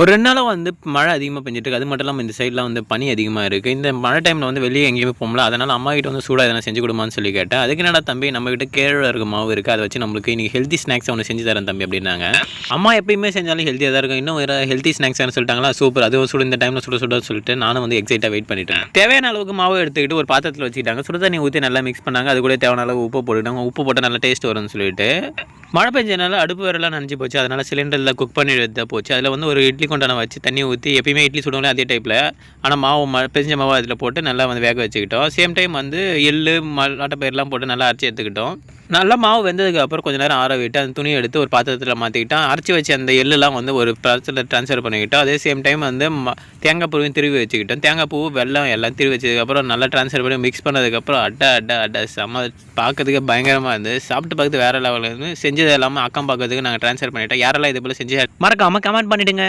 ஒரு 2 நாளா மழை அதிகமா பெஞ்சுட்டு இருக்கு. அது மட்டும் இல்லாம இந்த சைட்லாம் பனி அதிகமா இருக்கு. இந்த மழை டைம்ல வெளிய எங்கேயுமே போமுடில. அதனால அம்மாகிட்ட சூடா எதனா செஞ்சு குடுமான்னு சொல்லி கேட்டேன். அதுக்கு என்னடா தம்பி நம்மகிட்ட கேழ்வரகு மாவு இருக்கு. அத வச்சு நம்மளுக்கு இன்னைக்கு ஹெல்த்தி ஸ்நாக்ஸ் ஒண்ணு செஞ்சு தரேன் தம்பி அப்டின்னாங்க. அம்மா எப்பயுமே செஞ்சாலும் ஹெல்த்தியா தான் இருக்கும். இன்னும் வேற ஹெல்த்தி ஸ்நாக்ஸ்னு சொல்லிட்டாங்களா, சூப்பர். அதுவும் சுட இந்த டைம்ல சுட சுட சொல்லிட்டு நானும் எக்ஸைட்டா வெயிட் பண்ணிட்டேன். தேவையான அளவுக்கு மாவு எடுத்துக்கிட்டு ஒரு பாத்திரத்துல வச்சுக்கிட்டாங்க. சுடு தண்ணி ஊத்தி நல்லா மிக்ஸ் பண்ணாங்க. அது கூட தேவையான அளவு உப்பு போட்டுட்டாங்க. உப்பு போட்டா நல்லா டேஸ்ட் வரும்னு சொல்லிட்டு மழை பெஞ்சனால அடுப்பு வேறலாம் நனைஞ்சு போச்சு. அதனால சிலிண்டர்ல குக் பண்ணி எடுத்தா போச்சு. அதுல ஒரு இட்லி குண்டான வச்சு தண்ணி ஊத்தி எப்பயுமே இட்லி சுடுவோம்ல அதே டைப்ல. ஆனா மாவு பெஞ்ச மாவு அதில போட்டு நல்லா வேக வச்சுக்கிட்டோம். சேம் டைம் எள்ளு, மல்லாட்டப்பயிரெலாம் போட்டு நல்லா அரைச்சு எடுத்துக்கிட்டோம். நல்லா மாவு வெந்ததுக்கு அப்புறம் கொஞ்ச நேரம் ஆற விட்டு அந்த துணியை எடுத்து ஒரு பாத்திரத்தில் மாற்றிக்கிட்டோம். அரைச்சி வச்சு அந்த எள்ளுலாம் ஒரு பாத்திரத்தில் ட்ரான்ஸ்ஃபர் பண்ணிக்கிட்டோம். அதே சேம் டைம் தேங்காய் பூவையும் திருவி வச்சுக்கிட்டோம். தேங்காய் பூ, வெல்லம் எல்லாம் திருவி வச்சதுக்கப்புறம் நல்லா ட்ரான்ஸ்ஃபர் பண்ணி மிக்ஸ் பண்ணதுக்கப்புறம் அட்டை செம்ம பார்க்கறதுக்கு பயங்கரமாக இருந்தது. சாப்பிட்டு பார்த்து வேறு லெவலில் இருந்து செஞ்சது எல்லாமே அக்கம் பார்க்கறதுக்கு நாங்கள் ட்ரான்ஸ்ஃபர் பண்ணிட்டோம். யாரெல்லாம் இது போல் செஞ்சு மறக்காமல் கமெண்ட் பண்ணிவிடுங்க.